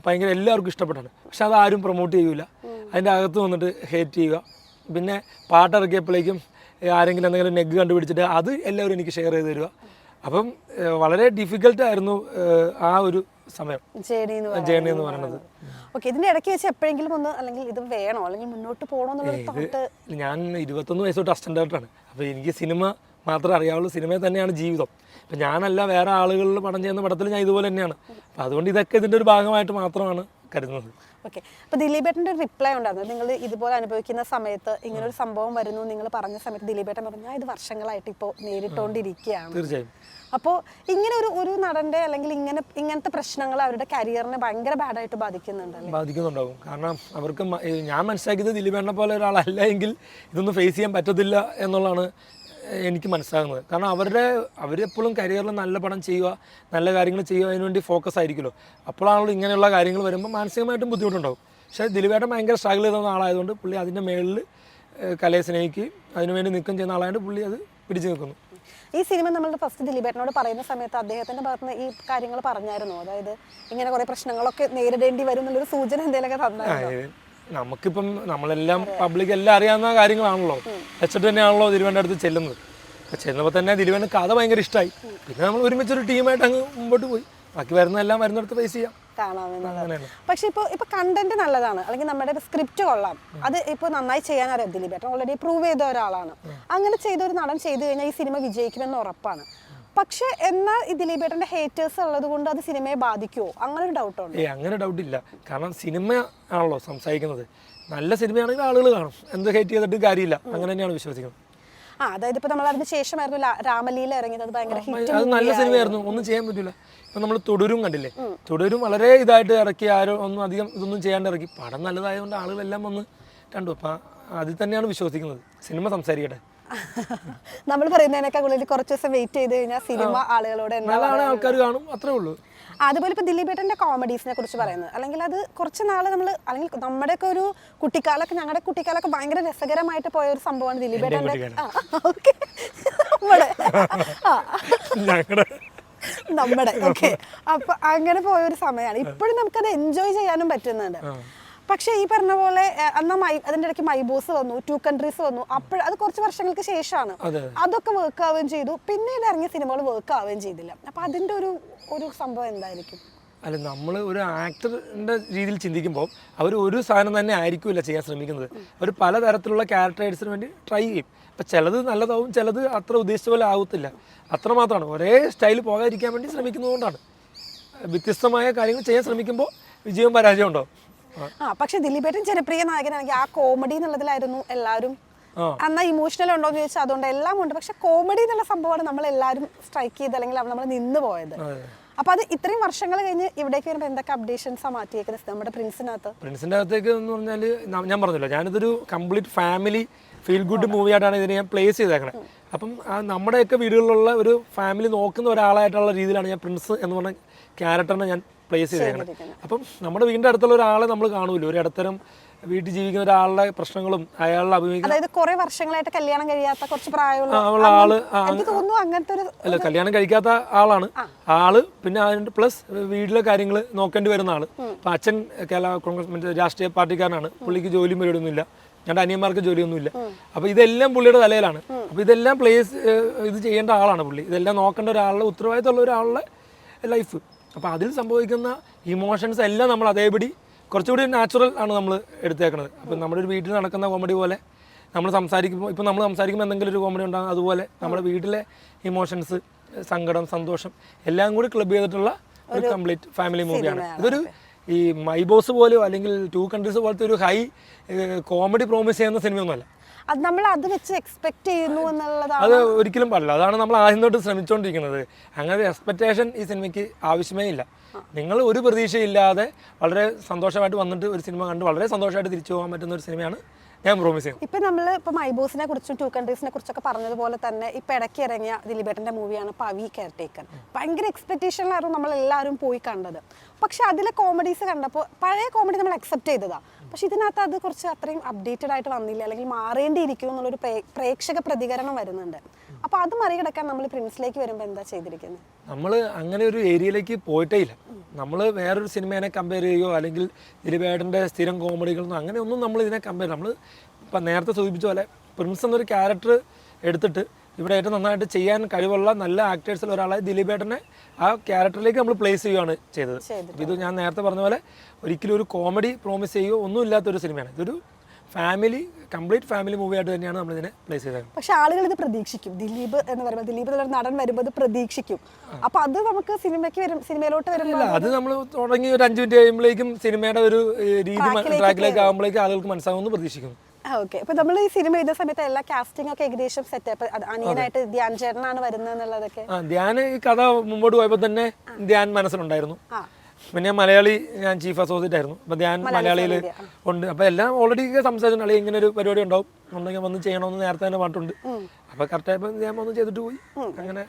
ഭയങ്കര എല്ലാവർക്കും ഇഷ്ടപ്പെട്ടാണ്. പക്ഷെ അതാരും പ്രൊമോട്ട് ചെയ്യില്ല. അതിൻ്റെ അകത്ത് വന്നിട്ട് ഹേറ്റ് ചെയ്യുക. പിന്നെ പാട്ടിറക്കിയപ്പോഴേക്കും ആരെങ്കിലും എന്തെങ്കിലും നെഗ് കണ്ടുപിടിച്ചിട്ട് അത് എല്ലാവരും എനിക്ക് ഷെയർ ചെയ്ത് തരിക. അപ്പം വളരെ ഡിഫിക്കൽട്ടായിരുന്നു ആ ഒരു സമയം ജേണി എന്ന് പറയുന്നത്. ഓക്കെ, ഇതിന്റെ ഇടയ്ക്ക് വെച്ച് എപ്പോഴെങ്കിലും ഒന്ന് അല്ലെങ്കിൽ ഇത് വേണോ അല്ലെങ്കിൽ മുന്നോട്ട് പോകണോ എന്നുള്ള തോട്ട്? ഞാൻ 21 വയസ്സ് തൊട്ട് അസിസ്റ്റന്റ് ഡയറക്ടറാണ്. അപ്പോൾ എനിക്ക് സിനിമ മാത്രമേ അറിയാവുള്ളൂ. സിനിമയിൽ തന്നെയാണ് ജീവിതം. ഇപ്പം ഞാനല്ല വേറെ ആളുകളിൽ പടം ചെയ്യുന്ന പടത്തിൽ ഞാൻ ഇതുപോലെ തന്നെയാണ്. അപ്പം അതുകൊണ്ട് ഇതൊക്കെ ഇതിൻ്റെ ഒരു ഭാഗമായിട്ട് മാത്രമാണ് കരുതുന്നത്. ഓക്കെ, അപ്പോൾ ദിലീപേട്ടൻ്റെ ഒരു റിപ്ലൈ ഉണ്ടായിരുന്നു. നിങ്ങൾ ഇതുപോലെ അനുഭവിക്കുന്ന സമയത്ത് ഇങ്ങനെ ഒരു സംഭവം വരുന്നു നിങ്ങൾ പറഞ്ഞ സമയത്ത് ദിലീപേട്ടൻ പറഞ്ഞു, ഞാൻ ഇത് വർഷങ്ങളായിട്ട് ഇപ്പോൾ നേരിട്ടുകൊണ്ടിരിക്കുകയാണ്. തീർച്ചയായും. അപ്പോൾ ഇങ്ങനെ ഒരു നടൻ്റെ അല്ലെങ്കിൽ ഇങ്ങനത്തെ പ്രശ്നങ്ങൾ അവരുടെ കരിയറിനെ ഭയങ്കര ബാഡായിട്ട് ബാധിക്കുന്നുണ്ടാവും. കാരണം അവർക്ക് ഞാൻ മനസ്സിലാക്കിയത് ദിലീപേട്ടനെ പോലെ ഒരാളല്ല എങ്കിൽ ഇതൊന്നും ഫേസ് ചെയ്യാൻ പറ്റത്തില്ല എന്നുള്ളതാണ് എനിക്ക് മനസ്സിലാകുന്നത്. കാരണം അവരെപ്പോഴും കരിയറിൽ നല്ല പടം ചെയ്യുക, നല്ല കാര്യങ്ങൾ ചെയ്യുക, അതിനുവേണ്ടി ഫോക്കസ് ആയിരിക്കുമല്ലോ. അപ്പോഴാണല്ലോ ഇങ്ങനെയുള്ള കാര്യങ്ങൾ വരുമ്പോൾ മാനസികമായിട്ടും ബുദ്ധിമുട്ടുണ്ടാവും. പക്ഷേ ദിലീപേട്ടൻ ഭയങ്കര സ്ട്രഗിൾ ചെയ്ത ആളായതുകൊണ്ട് പുള്ളി അതിൻ്റെ മേളിൽ കലയെ സ്നേഹിക്കുകയും അതിനുവേണ്ടി നിൽക്കുകയും ചെയ്യുന്ന ആളായതുകൊണ്ട് പുള്ളി അത് പിടിച്ചു നിൽക്കുന്നു. ഈ സിനിമ നമ്മളുടെ ഫസ്റ്റ് ദിലീപേട്ടനോട് പറയുന്ന സമയത്ത് അദ്ദേഹത്തിൻ്റെ ഭാഗത്ത് നിന്ന് ഈ കാര്യങ്ങൾ പറഞ്ഞായിരുന്നു? അതായത് ഇങ്ങനെ കുറേ പ്രശ്നങ്ങളൊക്കെ നേരിടേണ്ടി വരും എന്നുള്ളൊരു സൂചന എന്തെങ്കിലുമൊക്കെ തന്നായിരുന്നു? നമുക്കിപ്പം നമ്മളെല്ലാം പബ്ലിക് എല്ലാം അറിയാവുന്ന കാര്യങ്ങളാണല്ലോ. വെച്ചിട്ട് തന്നെയാണല്ലോ ദിലീപേട്ടൻ്റെ അടുത്ത് ചെല്ലുന്നത്. അപ്പോൾ ചെന്നപ്പോൾ തന്നെ ദിലീപേട്ടന് കഥ ഭയങ്കര ഇഷ്ടമായി. പിന്നെ നമ്മൾ ഒരുമിച്ചൊരു ടീമായിട്ട് അങ്ങ് മുമ്പോട്ട് പോയി. ബാക്കി വരുന്നതെല്ലാം വരുന്നിടത്ത് ഫേസ് ചെയ്യാം, കാണാമെന്നുള്ളത്. പക്ഷെ ഇപ്പോൾ കണ്ടന്റ് നല്ലതാണ് അല്ലെങ്കിൽ നമ്മുടെ സ്ക്രിപ്റ്റ് കൊള്ളാം, അത് ഇപ്പോൾ നന്നായി ചെയ്യാൻ അറിയാം. ദിലീപേട്ടൻ ഓൾറെഡി പ്രൂവ് ചെയ്ത ഒരാളാണ്. അങ്ങനെ ചെയ്ത ഒരു നടൻ ചെയ്തു കഴിഞ്ഞാൽ ഈ സിനിമ വിജയിക്കുമെന്ന് ഉറപ്പാണ്. പക്ഷെ എന്നാൽ ഈ ദിലീപേട്ടൻ്റെ ഹേറ്റേഴ്സ് ഉള്ളത് കൊണ്ട് അത് സിനിമയെ ബാധിക്കുമോ? അങ്ങനെ ഒരു ഡൗട്ടുണ്ട്. അങ്ങനെ ഡൗട്ടില്ല. കാരണം സിനിമ ആണല്ലോ സംസാരിക്കുന്നത്. നല്ല സിനിമയാണെങ്കിൽ ആളുകൾ കാണും. എന്ത് ഹേറ്റ് ചെയ്തിട്ട് കാര്യമില്ല. അങ്ങനെ തന്നെയാണ് വിശ്വസിക്കുന്നത്. അതായത് ഇപ്പൊ നമ്മൾ അതിന് ശേഷമായിരുന്നു രാമലീല ഇറങ്ങിയത്. അത് ഭയങ്കര അത് നല്ല സിനിമയായിരുന്നു. ഒന്നും ചെയ്യാൻ പറ്റില്ല. ഇപ്പൊ നമ്മൾ തുടരും കണ്ടില്ലേ? തുടരും വളരെ ഇതായിട്ട് ഇറക്കി, ആരോ ഒന്നും അധികം ഇതൊന്നും ചെയ്യാണ്ട് ഇറക്കി. പടം നല്ലതായതുകൊണ്ട് ആളുകളെല്ലാം വന്ന് കണ്ടു. അപ്പൊ അതിൽ തന്നെയാണ് വിശ്വസിക്കുന്നത്. സിനിമ സംസാരിക്കട്ടെ. നമ്മൾ പറയുന്നതിനേക്കാൾ കൂടുതൽ കുറച്ച് ദിവസം വെയിറ്റ് ചെയ്ത് കഴിഞ്ഞാൽ സിനിമ ആളുകളോട് ആൾക്കാർ കാണും, അത്രേ ഉള്ളൂ. അതുപോലെ ഇപ്പൊ ദിലീപേട്ടന്റെ കോമഡീസിനെ കുറിച്ച് പറയുന്നത് അല്ലെങ്കിൽ അത് കുറച്ച് നാള് നമ്മൾ അല്ലെങ്കിൽ നമ്മുടെയൊക്കെ ഒരു കുട്ടിക്കാലൊക്കെ ഞങ്ങളുടെ കുട്ടിക്കാലൊക്കെ ഭയങ്കര രസകരമായിട്ട് പോയ ഒരു സംഭവമാണ് ദിലീപേട്ടന്റെ. നമ്മുടെ ഓക്കെ, അപ്പൊ അങ്ങനെ പോയ ഒരു സമയമാണ്. ഇപ്പോഴും നമുക്കത് എൻജോയ് ചെയ്യാനും പറ്റുന്നുണ്ട്. പക്ഷെ ഈ പറഞ്ഞ പോലെ അതിന്റെ ഇടയ്ക്ക് മൈബോസ് വന്നു, 2 കൺട്രീസ് വന്നു. അത് കുറച്ച് വർഷങ്ങൾക്ക് ശേഷമാണ് അതൊക്കെ വർക്ക് ആവുകയും ചെയ്തു. പിന്നീട് ഇറങ്ങിയ സിനിമകൾ വർക്ക് ആവുകയും ചെയ്തില്ല. അപ്പൊ അതിന്റെ ഒരു സംഭവം എന്തായിരിക്കും? അല്ല, നമ്മൾ ഒരു ആക്ടറിൻ്റെ രീതിയിൽ ചിന്തിക്കുമ്പോൾ അവർ ഒരു സാധനം തന്നെ ആയിരിക്കില്ല ചെയ്യാൻ ശ്രമിക്കുന്നത്. അവർ പലതരത്തിലുള്ള ക്യാരക്ടേഴ്സിന് വേണ്ടി ട്രൈ ചെയ്യും. അപ്പം ചിലത് നല്ലതാവും, ചിലത് അത്ര ഉദ്ദേശിച്ച പോലെ ആവത്തില്ല. അത്രമാത്രമാണ്. ഒരേ സ്റ്റൈൽ പോകാതിരിക്കാൻ വേണ്ടി ശ്രമിക്കുന്നതുകൊണ്ടാണ്. വ്യത്യസ്തമായ കാര്യങ്ങൾ ചെയ്യാൻ ശ്രമിക്കുമ്പോൾ വിജയവും പരാജയം ഉണ്ടോ? പക്ഷെ ദിലീപേട്ടൻ ജനപ്രിയ നായകനാണെങ്കിൽ ആ കോമഡി എന്നുള്ളതിലായിരുന്നു എല്ലാവരും. എന്നാൽ ഇമോഷണൽ ഉണ്ടോ എന്ന് ചോദിച്ചാൽ അതുകൊണ്ട് എല്ലാം ഉണ്ട്. പക്ഷെ കോമഡി എന്നുള്ള സംഭവമാണ് നമ്മൾ എല്ലാവരും സ്ട്രൈക്ക് ചെയ്ത് അല്ലെങ്കിൽ നമ്മൾ നിന്ന് പോയത്. അപ്പൊ അത് ഇത്രയും വർഷങ്ങൾ കഴിഞ്ഞ് ഇവിടേക്ക് വരുമ്പോൾ എന്തൊക്കെ അപ്ഡേഷൻസാണ് മാറ്റിയേക്കുന്നത് നമ്മുടെ പ്രിൻസിന്റെ അകത്തേക്ക് എന്ന് പറഞ്ഞാൽ ഞാൻ പറഞ്ഞല്ലോ, ഞാനിതൊരു കംപ്ലീറ്റ് ഫാമിലി ഫീൽ ഗുഡ് മൂവിയായിട്ടാണ് ഇതിനെ ഞാൻ പ്ലേസ് ചെയ്തേക്കണത്. അപ്പം നമ്മുടെയൊക്കെ വീടുകളിലുള്ള ഒരു ഫാമിലി നോക്കുന്ന ഒരാളായിട്ടുള്ള രീതിയിലാണ് ഞാൻ പ്രിൻസ് എന്ന് പറഞ്ഞ ക്യാരക്ടറിനെ ഞാൻ പ്ലേസ് ചെയ്തേക്കണം. അപ്പം നമ്മുടെ വീടിൻ്റെ അടുത്തുള്ള ഒരാളെ നമ്മൾ കാണുമല്ലോ, ഒരു ഇടത്തരം വീട്ടിൽ ജീവിക്കുന്ന ഒരാളുടെ പ്രശ്നങ്ങളും അയാളുടെ അഭിമുഖം. അതായത് കുറെ വർഷങ്ങളായിട്ട് കല്യാണം കഴിയാത്ത കുറച്ച് പ്രായമുള്ള ആള്, അങ്ങനത്തെ അല്ല കല്യാണം കഴിക്കാത്ത ആളാണ് ആള്. പിന്നെ അതിന്റെ പ്ലസ് വീട്ടിലെ കാര്യങ്ങൾ നോക്കേണ്ടി വരുന്ന ആള്. അപ്പൊ അച്ഛൻ കേരള കോൺഗ്രസ് രാഷ്ട്രീയ പാർട്ടിക്കാരനാണ്. പുള്ളിക്ക് ജോലിയും പരിപാടിയൊന്നുമില്ല. ഞങ്ങളുടെ അനിയന്മാർക്ക് ജോലിയൊന്നുമില്ല. അപ്പൊ ഇതെല്ലാം പുള്ളിയുടെ തലയിലാണ്. അപ്പൊ ഇതെല്ലാം ഇത് ചെയ്യേണ്ട ആളാണ് പുള്ളി. ഇതെല്ലാം നോക്കേണ്ട ഒരാളുടെ ഉത്തരവാദിത്തമുള്ള ഒരാളുടെ ലൈഫ്. അപ്പോൾ അതിൽ സംഭവിക്കുന്ന ഇമോഷൻസ് എല്ലാം നമ്മൾ അതേപടി കുറച്ചുകൂടി നാച്ചുറൽ ആണ് നമ്മൾ എടുത്തേക്കുന്നത്. അപ്പം നമ്മുടെ ഒരു വീട്ടിൽ നടക്കുന്ന കോമഡി പോലെ നമ്മൾ സംസാരിക്കുമ്പോൾ, ഇപ്പം നമ്മൾ സംസാരിക്കുമ്പോൾ എന്തെങ്കിലും ഒരു കോമഡി ഉണ്ടാകും, അതുപോലെ നമ്മുടെ വീട്ടിലെ ഇമോഷൻസ്, സങ്കടം, സന്തോഷം എല്ലാം കൂടി ക്ലബ് ചെയ്തിട്ടുള്ള ഒരു കംപ്ലീറ്റ് ഫാമിലി മൂവിയാണ്. ഇതൊരു ഈ മൈ ബോസ് പോലെയോ അല്ലെങ്കിൽ 2 കൺട്രീസ് പോലത്തെ ഒരു ഹൈ കോമഡി പ്രോമിസ് ചെയ്യുന്ന സിനിമയൊന്നുമല്ല. അത് നമ്മൾ അത് വെച്ച് എക്സ്പെക്ട് ചെയ്യുന്നു എന്നുള്ളതാണ്. അത് ഒരിക്കലും പാടില്ല. അതാണ് നമ്മൾ ആദ്യം തൊട്ട് ശ്രമിച്ചുകൊണ്ടിരിക്കുന്നത്. അങ്ങനെ എക്സ്പെക്ടേഷൻ ഈ സിനിമയ്ക്ക് ആവശ്യമേ ഇല്ല. നിങ്ങൾ ഒരു പ്രതീക്ഷയില്ലാതെ വളരെ സന്തോഷമായിട്ട് വന്നിട്ട് ഒരു സിനിമ കണ്ട് വളരെ സന്തോഷമായിട്ട് തിരിച്ചു പോകാൻ പറ്റുന്ന ഒരു സിനിമയാണ് ഞാൻ പ്രോമിസ് ചെയ്യുന്നത്. ഇപ്പം നമ്മൾ ഇപ്പോൾ മൈബോസിനെ കുറിച്ചും ടു കൺട്രീസിനെ കുറിച്ചൊക്കെ പറഞ്ഞതുപോലെ തന്നെ ഇപ്പം ഇടയ്ക്ക് ഇറങ്ങിയ ദിലീപേട്ടൻ്റെ മൂവിയാണ് പവി കെയർടേക്കർ. ഭയങ്കര എക്സ്പെക്ടേഷനിലായിരുന്നു നമ്മളെല്ലാവരും പോയി കണ്ടത്. പക്ഷെ അതിലെ കോമഡീസ് കണ്ടപ്പോൾ പഴയ കോമഡി നമ്മൾ അക്സെപ്റ്റ് ചെയ്തതാണ്. പക്ഷെ ഇതിനകത്ത് അത് കുറച്ച് അത്രയും അപ്ഡേറ്റഡ് ആയിട്ട് വന്നില്ല, അല്ലെങ്കിൽ മാറേണ്ടിയിരിക്കും എന്നുള്ളൊരു പ്രേക്ഷക പ്രതികരണം വരുന്നുണ്ട്. അപ്പോൾ അത് മറികടക്കാൻ നമ്മൾ പ്രിൻസിലേക്ക് വരുമ്പോൾ എന്താ ചെയ്തിരിക്കുന്നത്? നമ്മൾ അങ്ങനെ ഒരു ഏരിയയിലേക്ക് പോയിട്ടേ ഇല്ല. നമ്മൾ വേറൊരു സിനിമേനെ കമ്പയർ ചെയ്യുകയോ അല്ലെങ്കിൽ ദിലീപേട്ടൻ്റെ സ്ഥിരം കോമഡികളൊന്നും അങ്ങനെയൊന്നും നമ്മൾ ഇതിനെ കമ്പയർ, നമ്മൾ ഇപ്പം നേരത്തെ സൂചിപ്പിച്ച പോലെ പ്രിൻസ് എന്നൊരു ക്യാരക്ടർ എടുത്തിട്ട് ഇവിടെ ഏറ്റവും നന്നായിട്ട് ചെയ്യാൻ കഴിവുള്ള നല്ല ആക്ടേഴ്സിൽ ഒരാളായി ദിലീപേട്ടനെ ആ ക്യാരക്ടറിലേക്ക് നമ്മൾ പ്ലേസ് ചെയ്യുകയാണ് ചെയ്തത്. ഇത് ഞാൻ നേരത്തെ പറഞ്ഞ പോലെ ഒരിക്കലും ഒരു കോമഡി പ്രോമിസ് ചെയ്യുകയോ ഒന്നും ഇല്ലാത്തൊരു സിനിമയാണ്. ഇതൊരു കംപ്ലീറ്റ് ഫാമിലി മൂവി ആയിട്ട് തന്നെയാണ് നമ്മൾ ഇതിനെ പ്ലേസ് ചെയ്തത്. പക്ഷെ ആളുകൾ ഇത് പ്രതീക്ഷിക്കും. ദിലീപ് എന്ന് പറയുമ്പോൾ ദിലീപ് എന്നുള്ള നടൻ വരുമ്പോൾ ഇത് പ്രതീക്ഷിക്കും. അപ്പൊ അത് നമുക്ക് സിനിമയിലോട്ട് വരുമ്പോൾ അത് നമ്മൾ തുടങ്ങി ഒരു 5 മിനിറ്റ് കഴിയുമ്പോഴേക്കും സിനിമയുടെ ഒരു രീതി ട്രാക്കിലേക്ക് ആകുമ്പോഴേക്കും ആളുകൾക്ക് മനസ്സിലാവുമെന്ന് പ്രതീക്ഷിക്കുന്നു. ഓക്കെ. അപ്പൊ നമ്മൾ ഈ സിനിമ ചെയ്ത സമയത്ത് എല്ലാ കാസ്റ്റിംഗ് ഒക്കെ ഏകദേശം സെറ്റ്. അപ്പൊ അനിയനായിട്ട് ധ്യാൻ ചേട്ടനാണ് വരുന്നത് എന്നുള്ളതൊക്കെ. ധ്യാൻ ഈ കഥ മുമ്പോട്ട് പോയപ്പോൾ തന്നെ ധ്യാൻ മനസ്സിലുണ്ടായിരുന്നു. പിന്നെ മലയാളി, ഞാൻ ചീഫ് അസോസിയേറ്റ് ആയിരുന്നു. അപ്പോൾ ധ്യാൻ മലയാളിയിൽ ഉണ്ട്. അപ്പോൾ എല്ലാം ഓൾറെഡി സംസാരിച്ചിട്ടുണ്ട്. അല്ലെങ്കിൽ ഇങ്ങനെ ഒരു പരിപാടി ഉണ്ടാവും ഉണ്ടെങ്കിൽ വന്ന് ചെയ്യണമെന്ന് നേരത്തെ തന്നെ പറഞ്ഞിട്ടുണ്ട്. അപ്പോൾ കറക്റ്റായപ്പോൾ ഞാൻ വന്ന് ചെയ്തിട്ട് പോയി. അങ്ങനെ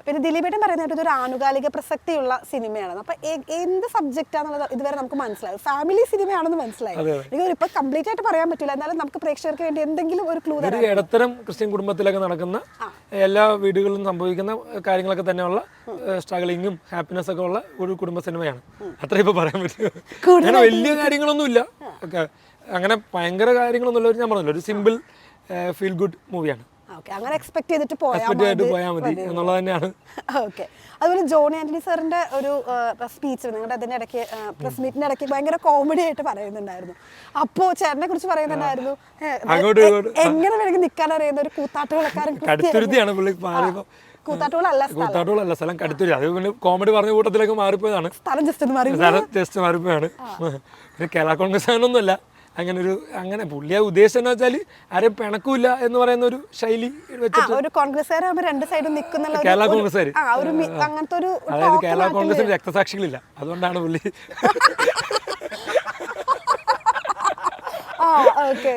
പിന്നെ ദിലീപേട്ടൻ പറയുന്നത് ഇതൊരു ആനുകാലിക പ്രസക്തിയുള്ള സിനിമയാണ്. അപ്പൊ എന്ത് സബ്ജക്റ്റ് ആണെന്നുള്ളത് ഇതുവരെ നമുക്ക് മനസ്സിലാവും. ഫാമിലി സിനിമയാണെന്ന് മനസ്സിലായി. എനിക്ക് ഇപ്പൊ കംപ്ലീറ്റ് ആയിട്ട് പറയാൻ പറ്റില്ല, എന്നാലും നമുക്ക് പ്രേക്ഷകർക്ക് വേണ്ടി എന്തെങ്കിലും ഒരു ക്ലൂ തരാം. ഇടത്തരം ക്രിസ്ത്യൻ കുടുംബത്തിലൊക്കെ നടക്കുന്ന എല്ലാ വീടുകളിലും സംഭവിക്കുന്ന കാര്യങ്ങളൊക്കെ തന്നെയുള്ള സ്ട്രഗിളിങ്ങും ഹാപ്പിനെസ് ഒക്കെ ഉള്ള ഒരു കുടുംബ സിനിമയാണ്. അത്ര ഇപ്പൊ പറയാൻ പറ്റും. അങ്ങനെ വലിയ കാര്യങ്ങളൊന്നുമില്ല, അങ്ങനെ ഭയങ്കര കാര്യങ്ങളൊന്നുമില്ല. ഞാൻ പറഞ്ഞല്ലോ, ഒരു സിമ്പിൾ ഫീൽ ഗുഡ് മൂവിയാണ്. അങ്ങനെ എക്സ്പെക്ട് ചെയ്തിട്ട് പോയാൽ മതി എന്നുള്ളത് തന്നെയാണ്. ഓക്കെ. അതുപോലെ ജോണി ആന്റണി സാറിന്റെ ഒരു സ്പീച്ച് നിങ്ങളുടെ അതിന്റെ ഇടയ്ക്ക് പ്രസ് മീറ്റിന്റെ ഇടയ്ക്ക് ഭയങ്കര കോമഡി ആയിട്ട് പറയുന്നുണ്ടായിരുന്നു. അപ്പോ ചേട്ടനെ കുറിച്ച് പറയുന്നുണ്ടായിരുന്നു, എങ്ങനെ വേണമെങ്കിൽ നിൽക്കാൻ അറിയുന്ന ഒരു കൂത്താട്ടുകളക്കാരൻ. കൂത്താട്ടുകളല്ല, സ്ഥലം കടുത്തുരുത്തി. അത് പിന്നെ കോമഡി പറഞ്ഞ കൂട്ടത്തിലേക്ക് മാറിപ്പോയതാണ്. സ്ഥലം ജസ്റ്റ് മാറിപ്പോയാണ്. പിന്നെ കേരള കോൺഗ്രസ് ഒന്നുമല്ല. അങ്ങനെ പുള്ളിയെ ഉദ്ദേശം എന്ന് വെച്ചാൽ ആരെയും പിണക്കൂല എന്ന് പറയുന്ന ഒരു ശൈലി വെച്ചിട്ട് ഒരു കോൺഗ്രസ്സുകാരാകുമ്പോൾ രണ്ട് സൈഡും നിൽക്കുന്ന കേരള കോൺഗ്രസ്സുകാർ, അങ്ങനത്തെ ഒരു അതായത് കേരള കോൺഗ്രസിന് രക്തസാക്ഷികളില്ല, അതുകൊണ്ടാണ് പുള്ളി.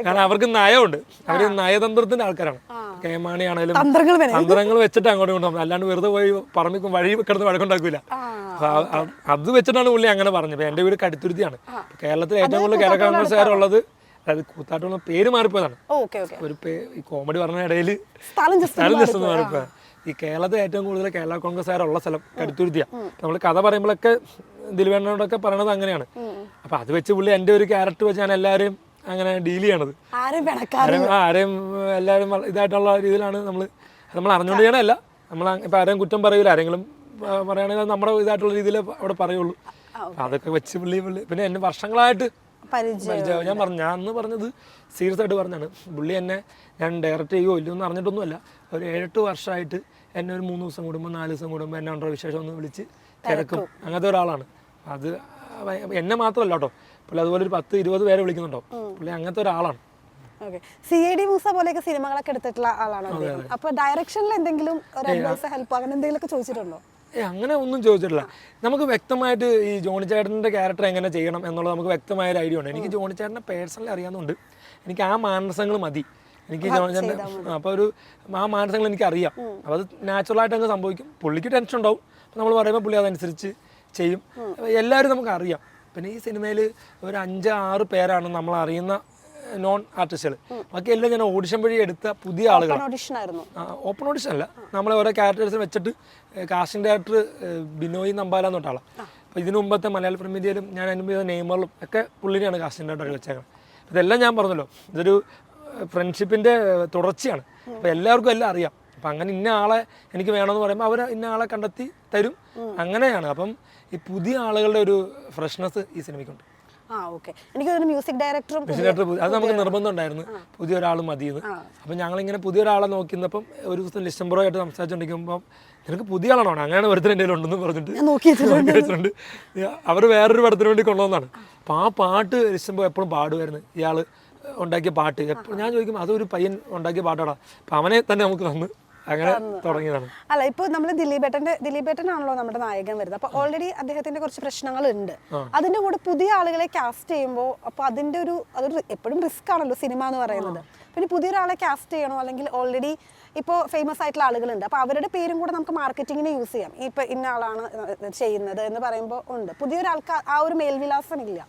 കാരണം അവർക്ക് നയമുണ്ട്, അവര് നയതന്ത്രത്തിന്റെ ആൾക്കാരാണ്. കേമാണി ആണെങ്കിലും തന്ത്രങ്ങൾ വെച്ചിട്ട് അങ്ങോട്ട് കൊണ്ടുപോകും. അല്ലാണ്ട് വെറുതെ പോയി പറമ്പിക്കും വഴി കിടന്ന് വഴക്കുണ്ടാക്കൂല. അത് വെച്ചിട്ടാണ് പുള്ളി അങ്ങനെ പറഞ്ഞത്. എന്റെ വീട് കടുത്തുരുത്തിയാണ്. കേരളത്തിൽ ഏറ്റവും കൂടുതൽ കേരള കോൺഗ്രസ്സുകാരുള്ളത്, അതായത് കൂത്താട്ടുള്ള പേര് മാറിപ്പോയതാണ്. ഒരു ഈ കോമഡി പറഞ്ഞ ഇടയിൽ സ്ഥലം ജസ്റ്റ് മാറിപ്പോയത്. ഈ കേരളത്തിൽ ഏറ്റവും കൂടുതൽ കേരള കോൺഗ്രസ്സുകാരുള്ള സ്ഥലം കടുത്തുരുത്തിയാണ്. നമ്മൾ കഥ പറയുമ്പോഴൊക്കെ ദിലീപേട്ടനോടൊക്കെ പറയണത് അങ്ങനെയാണ്. അപ്പൊ അത് വെച്ച് പുള്ളി എന്റെ ഒരു ക്യാരക്ടർ വെച്ച് ഞാൻ എല്ലാവരെയും അങ്ങനെ ഡീൽ ചെയ്യണത്. ആരെയും എല്ലാവരും ഇതായിട്ടുള്ള രീതിയിലാണ് നമ്മൾ അറിഞ്ഞുകൊണ്ട് ചെയ്യണമല്ല. നമ്മൾ ഇപ്പം ആരെയും കുറ്റം പറയൂല, ആരെങ്കിലും പറയുകയാണെങ്കിൽ നമ്മുടെ ഇതായിട്ടുള്ള രീതിയിൽ അവിടെ പറയുള്ളൂ. അതൊക്കെ വെച്ച് പുള്ളി പിന്നെ എന്നെ വർഷങ്ങളായിട്ട് പരിചയം. ഞാൻ അന്ന് പറഞ്ഞത് സീരിയസ് ആയിട്ട് പറഞ്ഞാണ്. പുള്ളി എന്നെ ഞാൻ ഡയറക്റ്റ് ചെയ്യുമോ ഇല്ലയോ എന്ന് അറിഞ്ഞിട്ടൊന്നുമല്ല. ഒരു 7-8 വർഷമായിട്ട് എന്നെ ഒരു 3 ദിവസം കൂടുമ്പോൾ 4 ദിവസം കൂടുമ്പോൾ എന്നെ ഉണ്ടോ വിശേഷം ഒന്ന് വിളിച്ച് തിരക്കും. അങ്ങനത്തെ ഒരാളാണ്. അത് എന്നെ മാത്രമല്ല കേട്ടോ, പുള്ളി അതുപോലെ ഒരു 10-20 പേരെ വിളിക്കുന്നുണ്ടോ. പുള്ളി അങ്ങനത്തെ ഒരാളാണ്. CID മൂസ പോലെയൊക്കെ സിനിമകളൊക്കെ എടുത്തിട്ടുള്ള ആളാണ്. അപ്പൊ ഡയറക്ഷനിൽ എന്തെങ്കിലും ഹെൽപ്പ് അങ്ങനെ എന്തെങ്കിലുമൊക്കെ ചോദിച്ചിട്ടുണ്ടോ? അങ്ങനെ ഒന്നും ചോദിച്ചിട്ടില്ല. നമുക്ക് വ്യക്തമായിട്ട് ഈ ജോണി ചേട്ടൻ്റെ ക്യാരക്ടർ എങ്ങനെ ചെയ്യണം എന്നുള്ളത് നമുക്ക് വ്യക്തമായൊരു ഐഡിയ ഉണ്ട്. എനിക്ക് ജോണി ചേട്ടനെ പേഴ്സണലി അറിയാവുന്നതുകൊണ്ട് എനിക്ക് ആ മാനസങ്ങൾ മതി. എനിക്ക് ജോണി ചേട്ടൻ അപ്പോൾ ആ മാനസങ്ങൾ എനിക്കറിയാം. അപ്പോൾ അത് നാച്ചുറലായിട്ട് അങ്ങ് സംഭവിക്കും. പുള്ളിക്ക് ടെൻഷൻ ഉണ്ടാവും, നമ്മൾ പറയുമ്പോൾ പുള്ളി അതനുസരിച്ച് ചെയ്യും. എല്ലാവരും നമുക്ക് അറിയാം. പിന്നെ ഈ സിനിമയിൽ ഒരു 5-6 പേരാണ് നമ്മൾ അറിയുന്ന നോൺ ആർട്ടിസ്റ്റുകൾ. ബാക്കി എല്ലാം ഞാൻ ഓഡിഷൻ വഴി എടുത്ത പുതിയ ആളുകളാണ്. ഓപ്പൺ ഓഡിഷൻ അല്ല, നമ്മളെ ഓരോ ക്യാരക്ടേഴ്സിനെ വെച്ചിട്ട് കാസ്റ്റിംഗ് ഡയറക്ടർ ബിനോയ് നമ്പാല എന്ന് പറഞ്ഞ ആളാണ്. അപ്പോൾ ഇതിനു മുമ്പത്തെ മലയാള ഫിലിം ഇന്ത്യയിലും ഞാൻ അനുഭവിച്ച നെയ്മറിലും ഒക്കെ പുള്ളിനെയാണ് കാസ്റ്റിംഗ് ഡയറക്ടർ വെച്ചേക്കുന്നത്. ഇതെല്ലാം ഞാൻ പറഞ്ഞല്ലോ, ഇതൊരു ഫ്രണ്ട്ഷിപ്പിൻ്റെ തുടർച്ചയാണ്. അപ്പോൾ എല്ലാവർക്കും എല്ലാം അറിയാം. അപ്പം അങ്ങനെ ഇന്ന ആളെ എനിക്ക് വേണമെന്ന് പറയുമ്പോൾ അവർ ഇന്ന ആളെ കണ്ടെത്തി തരും. അങ്ങനെയാണ്. അപ്പം ഈ പുതിയ ആളുകളുടെ ഒരു ഫ്രഷ്നെസ് ഈ സിനിമയ്ക്കുണ്ട്. എനിക്ക് മ്യൂസിക് ഡയറക്ടറും അത് നമുക്ക് നിർബന്ധം ഉണ്ടായിരുന്നു, പുതിയൊരാൾ മതിയെന്ന്. അപ്പം ഞങ്ങളിങ്ങനെ പുതിയൊരാളെ നോക്കുന്നപ്പം ഒരു ദിവസം ലിസ്റ്റംബറോയായിട്ട് സംസാരിച്ചുകൊണ്ടിരിക്കുമ്പോൾ നിനക്ക് പുതിയ ആളാണോ, അങ്ങനെയാണ് ഒരുത്തരം എൻ്റെ ഉണ്ടെന്ന് പറഞ്ഞിട്ട് അവർ വേറൊരു പടത്തിന് വേണ്ടി കൊണ്ടുവന്നതാണ്. അപ്പം ആ പാട്ട് ലിസ്റ്റംബോ എപ്പോഴും പാടുമായിരുന്നു. ഇയാൾ ഉണ്ടാക്കിയ പാട്ട് എപ്പോൾ ഞാൻ ചോദിക്കും അതൊരു പയ്യൻ ഉണ്ടാക്കിയ പാട്ടാടാ അപ്പം അവനെ തന്നെ നമുക്ക് തന്ന് അങ്ങനെ തുടങ്ങിയതാണ്. അല്ല ഇപ്പൊ നമ്മൾ ദിലീപേട്ടനാണല്ലോ നമ്മുടെ നായകൻ വരുന്നത്. അപ്പൊ ഓൾറെഡി അദ്ദേഹത്തിന്റെ കുറച്ച് പ്രശ്നങ്ങളുണ്ട്. അതിന്റെ കൂടെ പുതിയ ആളുകളെ കാസ്റ്റ് ചെയ്യുമ്പോൾ അപ്പൊ അതിന്റെ അതൊരു എപ്പോഴും റിസ്ക് ആണല്ലോ സിനിമ എന്ന് പറയുന്നത്. പിന്നെ പുതിയൊരാളെ കാസ്റ്റ് ചെയ്യണോ അല്ലെങ്കിൽ ഓൾറെഡി ഇപ്പോൾ ഫേമസ് ആയിട്ടുള്ള ആളുകളുണ്ട്, അപ്പോൾ അവരുടെ പേരും കൂടെ നമുക്ക് മാർക്കറ്റിങ്ങിന് യൂസ് ചെയ്യാം. ഇപ്പൊ ഇന്ന ആളാണ് ചെയ്യുന്നത് എന്ന് പറയുമ്പോൾ ഉണ്ട്, പുതിയൊരാൾക്ക് ആ ഒരു മേൽവിലാസം ഇല്ല.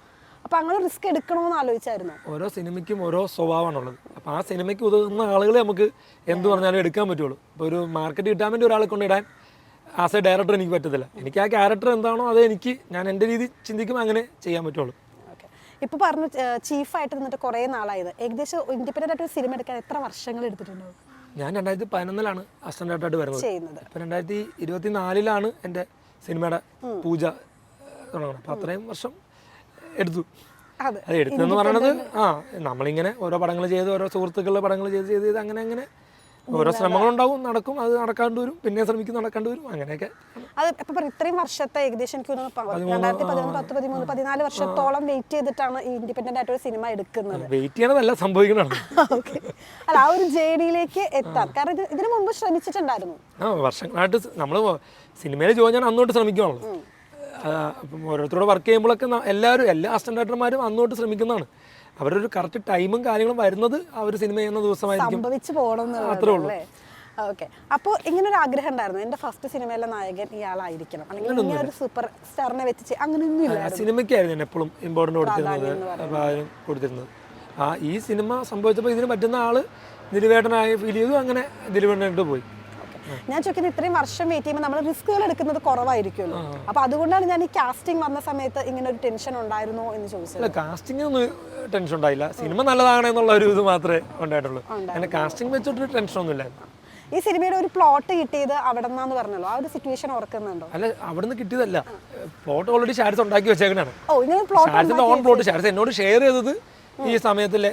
അപ്പൊ അങ്ങനെ റിസ്ക് എടുക്കണമെന്ന് ആലോചിച്ചായിരുന്നു. ഓരോ സിനിമയ്ക്കും ഓരോ സ്വഭാവമാണുള്ളത്. അപ്പോൾ ആ സിനിമയ്ക്ക് ഉതകുന്ന ആളുകളെ നമുക്ക് എന്ത് പറഞ്ഞാലും എടുക്കാൻ പറ്റുള്ളൂ. ഇപ്പോൾ ഒരു മാർക്കറ്റ് കിട്ടാൻ വേണ്ടി ഒരാളെ കൊണ്ടിടാൻ ആസ് എ ഡയറക്ടർ എനിക്ക് പറ്റത്തില്ല. എനിക്ക് ആ ക്യാരക്ടർ എന്താണോ അത് ഞാൻ എൻ്റെ രീതി ചിന്തിക്കുമ്പോൾ അങ്ങനെ ചെയ്യാൻ പറ്റുള്ളൂ. ഇപ്പൊ പറഞ്ഞു ചീഫായിട്ട് നിന്നിട്ട് കുറേ നാളായത്. ഏകദേശം ഇൻഡിപെൻഡന്റ് ആയിട്ട് ഒരു സിനിമ എടുക്കാൻ എത്ര വർഷങ്ങൾ എടുത്തിട്ടുണ്ടാവും? ഞാൻ 2011 അസിസ്റ്റന്റ് ഡയറക്ടറായിട്ട് വരുന്നത്. ഇപ്പം 2024 എൻ്റെ സിനിമയുടെ പൂജ തുടങ്ങണം. അപ്പം അത്രയും വർഷം എടുത്തു. അത് എടുത്തതെന്ന് പറയണത് നമ്മളിങ്ങനെ ഓരോ പടങ്ങൾ ചെയ്ത് ഓരോ സുഹൃത്തുക്കളുടെ പടങ്ങൾ ചെയ്ത് അങ്ങനെ ഓരോ ശ്രമങ്ങളുണ്ടാവും, നടക്കും, അത് നടക്കാണ്ട് വരും, പിന്നെ ശ്രമിക്കും, നടക്കാണ്ട് വരും, അങ്ങനെയൊക്കെ. അത് ഇത്രയും വർഷത്തെ ഏകദേശം എനിക്ക് 2014 വർഷത്തോളം വെയിറ്റ് ചെയ്തിട്ടാണ് ഈ ഇൻഡിപെൻഡന്റ് ആയിട്ട് ഒരു സിനിമ എടുക്കുന്നത്. വെയിറ്റ് ചെയ്യണതല്ല, സംഭവിക്കണതാണ്. അല്ല ആ ഒരു ജേണിയിലേക്ക് എത്താൻ കാരണം ഇതിനു മുമ്പ് ശ്രമിച്ചിട്ടുണ്ടായിരുന്നു. വർഷങ്ങളായിട്ട് നമ്മൾ സിനിമയിൽ ജോയിൻ ചെയ്യാൻ അന്നോട്ട് ശ്രമിക്കുകയാണല്ലോ. അപ്പം ഓരോരുത്തരോട് വർക്ക് ചെയ്യുമ്പോഴൊക്കെ എല്ലാ അസിസ്റ്റന്റ് ഡയറക്ടർമാരും അന്നോട്ട് ശ്രമിക്കുന്നതാണ്. അവരുടെ ഒരു കറക്റ്റ് ടൈമും കാര്യങ്ങളും വരുന്നത് അവർ സിനിമ ചെയ്യുന്ന ദിവസമായിരിക്കും. സംഭവിച്ചു പോകണം അത്രേ ഉള്ളൂ. ഓക്കെ. അപ്പോൾ ഇങ്ങനെ ഒരു ആഗ്രഹം ഉണ്ടായിരുന്നു, എൻ്റെ ഫസ്റ്റ് സിനിമയിലെ നായകൻ ഇയാളായിരിക്കണം, അല്ലെങ്കിൽ ഇങ്ങനെ ഒരു സൂപ്പർ സ്റ്റാറിനെ വെച്ച് അങ്ങനെയൊന്നും ഇല്ല. സിനിമയ്ക്കായിരുന്നു ഞാൻ എപ്പോഴും ഇമ്പോർട്ടൻ്റ് കൊടുത്തിരുന്നത്. ഈ സിനിമ സംഭവിച്ചപ്പോൾ ഇതിന് പറ്റുന്ന ആള് ദിലീപേട്ടനായി ഫീൽ ചെയ്തു, അങ്ങനെ ദിലീപേട്ടനായിട്ട് പോയി. ഞാൻ ചോദിക്കുന്നത് ഇത്രയും വർഷം വെയിറ്റ് ചെയ്യുമ്പോൾ നമ്മൾ റിസ്കുകൾ എടുക്കുന്നത് കുറവായിരിക്കുമല്ലോ, അപ്പൊ അതുകൊണ്ടാണ് ഞാൻ ഈ കാസ്റ്റിംഗ് വന്ന സമയത്ത് ഇങ്ങനെ ഒരു ടെൻഷൻ ഉണ്ടായിരുന്നോ എന്ന് ചോദിച്ചത്. കാസ്റ്റിംഗ് ഒന്നും ടെൻഷൻ ഉണ്ടായില്ല, സിനിമ നല്ലതാണ് എന്നുള്ള ഒരു ഇത് മാത്രമേ ഉണ്ടായിട്ടുള്ളൂ. അങ്ങനെ കാസ്റ്റിംഗ് വെച്ചിട്ട് ടെൻഷൻ ഒന്നും ഇല്ലായിരുന്നു. ഈ സിനിമയുടെ ഒരു പ്ലോട്ട് കിട്ടിയത് അവിടെ നിന്നാന്ന് പറഞ്ഞല്ലോ, ആ ഒരു സിറ്റുവേഷൻ ഓർക്കുന്നുണ്ടോ? അല്ല, അവിടെ നിന്ന് കിട്ടിയതല്ല, പ്ലോട്ട് ഓൾറെഡി ഷാരിസ് ഉണ്ടാക്കി വെച്ചേക്കണാണ്. ഷാരിസിന്റെ ഓൺ പ്ലോട്ട് ഷാരിസ് എന്നോട് ഷെയർ ചെയ്തത് ഈ സമയത്തിൽ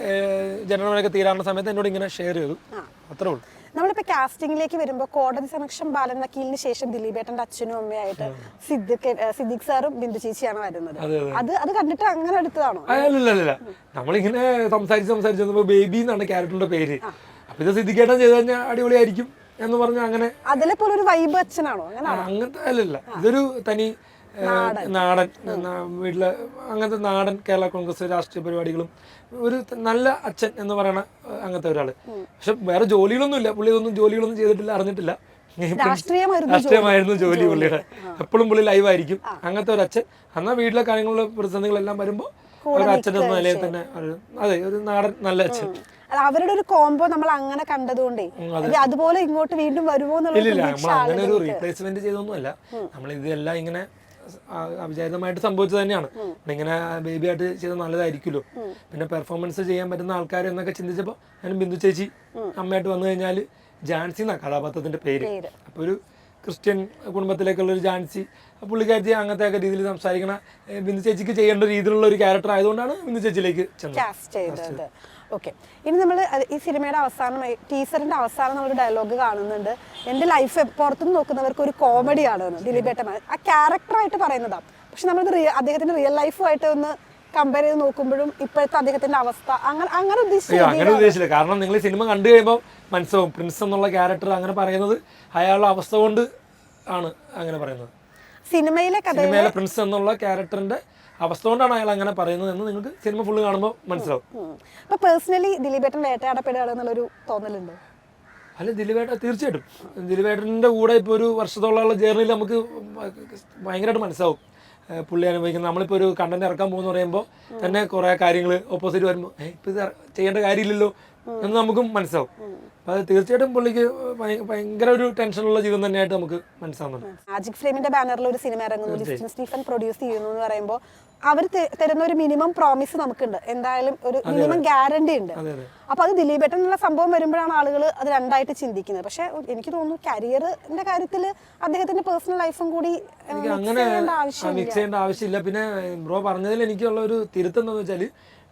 ജനറലൊക്കെ തീരാവുന്ന സമയത്ത് എന്നോട് ഇങ്ങനെ ഷെയർ ചെയ്തു, അത്രേ ഉള്ളൂ. നമ്മളിപ്പോ കാസ്റ്റിംഗിലേക്ക് വരുമ്പോൾ കോടതി സമക്ഷം ബാലൻ വക്കീലിന് ശേഷം ദിലീപേട്ടന്റെ അച്ഛനും അമ്മയായിട്ട് സിദ്ദിഖ് സാറും ബിന്ദു ചേച്ചിയാണ് വരുന്നത്. അത് കണ്ടിട്ട് അങ്ങനെ എടുത്തതാണോ? അല്ലല്ല, നമ്മളിങ്ങനെ സംസാരിച്ച് ബേബി എന്നാണ് ക്യാരക്ടറിന്റെ പേര്. അപ്പൊ ഇത് സിദ്ദിഖേട്ടൻ ചെയ്ത് കഴിഞ്ഞാൽ അടിപൊളിയായിരിക്കും എന്ന് പറഞ്ഞാൽ അങ്ങനെ അതിലെ പോലെ ഒരു വൈബ് അച്ഛനാണോ? അങ്ങനത്തെ അല്ലല്ല, ഇതൊരു തനി നാടൻ വീട്ടിലെ അങ്ങനത്തെ നാടൻ കേരള കോൺഗ്രസ് രാഷ്ട്രീയ പരിപാടികളും ഒരു നല്ല അച്ഛൻ എന്ന് പറയണ അങ്ങനത്തെ ഒരാള്. പക്ഷെ വേറെ ജോലികളൊന്നും ഇല്ല, പുള്ളി ഇതൊന്നും ജോലികളൊന്നും ചെയ്തിട്ടില്ല, അറിഞ്ഞിട്ടില്ല. രാഷ്ട്രീയമായിരുന്നു ജോലി പുള്ളിയുടെ. എപ്പോഴും പുള്ളി ലൈവായിരിക്കും, അങ്ങനത്തെ ഒരു അച്ഛൻ. എന്നാൽ വീട്ടിലെ കാര്യങ്ങളിലെ പ്രതിസന്ധികളെല്ലാം വരുമ്പോൾ ഒരു അച്ഛൻ എന്ന നിലയിൽ തന്നെ അതെ ഒരു നാടൻ നല്ല അച്ഛൻ. അവരുടെ ഒരു കോംബോ നമ്മൾ അങ്ങനെ കണ്ടതുകൊണ്ടേ അതുപോലെ ഇങ്ങോട്ട് വീണ്ടും വരുമോ ഇല്ല, നമ്മൾ അങ്ങനെ ഒരു റീപ്ലേസ്മെന്റ് ചെയ്തൊന്നുമല്ല. നമ്മൾ ഇതെല്ലാം ഇങ്ങനെ അവിചാരിതമായിട്ട് സംഭവിച്ചത് തന്നെയാണ്. ഇങ്ങനെ ബേബി ആയിട്ട് ചെയ്ത് നല്ലതായിരിക്കുമല്ലോ, പിന്നെ പെർഫോമൻസ് ചെയ്യാൻ പറ്റുന്ന ആൾക്കാർ എന്നൊക്കെ ചിന്തിച്ചപ്പോൾ ഞാൻ ബിന്ദു ചേച്ചി അമ്മയായിട്ട് വന്നു കഴിഞ്ഞാൽ ജാൻസി എന്നാണ് കഥാപാത്രത്തിന്റെ പേര്. അപ്പോൾ ഒരു ക്രിസ്ത്യൻ കുടുംബത്തിലേക്കുള്ള ഒരു ജാൻസി, പുള്ളിക്കാരി അങ്ങനത്തെ ഒക്കെ രീതിയിൽ സംസാരിക്കണ ബിന്ദു ചേച്ചിക്ക് ചെയ്യേണ്ട രീതിയിലുള്ള ഒരു ക്യാരക്ടർ ആയതുകൊണ്ടാണ് ബിന്ദു ചേച്ചിയിലേക്ക് ചെന്നത്. ഓക്കെ. ഇനി നമ്മൾ ഈ സിനിമയുടെ അവസാനമായി ടീസറിന്റെ അവസാനം നമ്മൾ ഡയലോഗ് കാണുന്നുണ്ട്, എൻ്റെ ലൈഫ് പുറത്തുനിന്ന് നോക്കുന്നവർക്ക് ഒരു കോമഡിയാണ് ദിലീപേട്ടൻ ആ ക്യാരക്ടറായിട്ട് പറയുന്നതാണ്. പക്ഷെ നമ്മൾ അദ്ദേഹത്തിന്റെ റിയൽ ലൈഫുമായിട്ട് ഒന്ന് കമ്പയർ ചെയ്ത് നോക്കുമ്പോഴും ഇപ്പോഴത്തെ അദ്ദേഹത്തിന്റെ അവസ്ഥ അങ്ങനെ ഉദ്ദേശിച്ചില്ല. കാരണം നിങ്ങൾ ഈ സിനിമ കണ്ടു കഴിയുമ്പോൾ മനസ്സിലാവും പ്രിൻസ് എന്നുള്ള ക്യാരക്ടർ അങ്ങനെ പറയുന്നത് അയാളുടെ അവസ്ഥ കൊണ്ട് ആണ് അങ്ങനെ പറയുന്നത്. സിനിമയിലെ പ്രിൻസ് എന്നുള്ള ക്യാരക്ടറിന്റെ അവസ്ഥ കൊണ്ടാണ് അയാൾ അങ്ങനെ പറയുന്നത് എന്ന് നിങ്ങൾക്ക് സിനിമ ഫുള്ള് കാണുമ്പോൾ മനസ്സിലാവും. അപ്പൊ പേഴ്സണലി ദിലീപേട്ടൻ വേട്ടയാടപ്പെടുകയാണ് എന്നുള്ളൊരു തോന്നലുണ്ടോ? അല്ല, തീർച്ചയായിട്ടും ദിലീപേട്ടൻ്റെ കൂടെ ഇപ്പോൾ ഒരു വർഷത്തോളമുള്ള ജേർണിയിൽ നമുക്ക് ഭയങ്കരമായിട്ട് മനസ്സിലാവും പുള്ളി അനുഭവിക്കുന്നത്. നമ്മളിപ്പോൾ ഒരു കണ്ടന്റ് ഇറക്കാൻ പോകുന്ന പറയുമ്പോൾ തന്നെ കുറേ കാര്യങ്ങൾ ഓപ്പോസിറ്റ് വരുമ്പോൾ ഇപ്പം ഇത് ചെയ്യേണ്ട കാര്യമില്ലല്ലോ എന്ന് നമുക്കും മനസ്സിലാവും. അപ്പോൾ അത് തീർച്ചയായിട്ടും പുള്ളിക്ക് ഭയങ്കര ഒരു ടെൻഷനുള്ള ജീവിതം തന്നെയായിട്ട് നമുക്ക് മനസ്സിലാവുന്നുണ്ട്. മാജിക് ഫ്രെയിമിന്റെ ബാനറിൽ ഒരു സിനിമ ഇറങ്ങുന്നു, ലിസ്റ്റൻ സ്റ്റീഫൻ പ്രൊഡ്യൂസ് ചെയ്യുന്നു എന്ന് പറയുമ്പോൾ അവർ തരുന്ന ഒരു മിനിമം പ്രോമിസ് നമുക്കുണ്ട്, എന്തായാലും ഒരു മിനിമം ഗ്യാരണ്ടി ഉണ്ട്. അപ്പൊ അത് ദിലീപേട്ടൻ എന്നുള്ള സംഭവം വരുമ്പോഴാണ് ആളുകൾ അത് രണ്ടായിട്ട് ചിന്തിക്കുന്നത്. പക്ഷെ എനിക്ക് തോന്നുന്നു കരിയറിന്റെ കാര്യത്തിൽ അദ്ദേഹത്തിന്റെ പേഴ്സണൽ ലൈഫും കൂടി അങ്ങനെ മിക്സ് ചെയ്യേണ്ട ആവശ്യമില്ല. പിന്നെ ബ്രോ പറഞ്ഞതിൽ എനിക്കുള്ള ഒരു തിരുത്തം എന്താണെന്ന് വെച്ചാൽ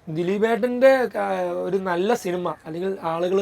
ദിലീപേട്ടൻ്റെ ഒരു നല്ല സിനിമ അല്ലെങ്കിൽ ആളുകൾ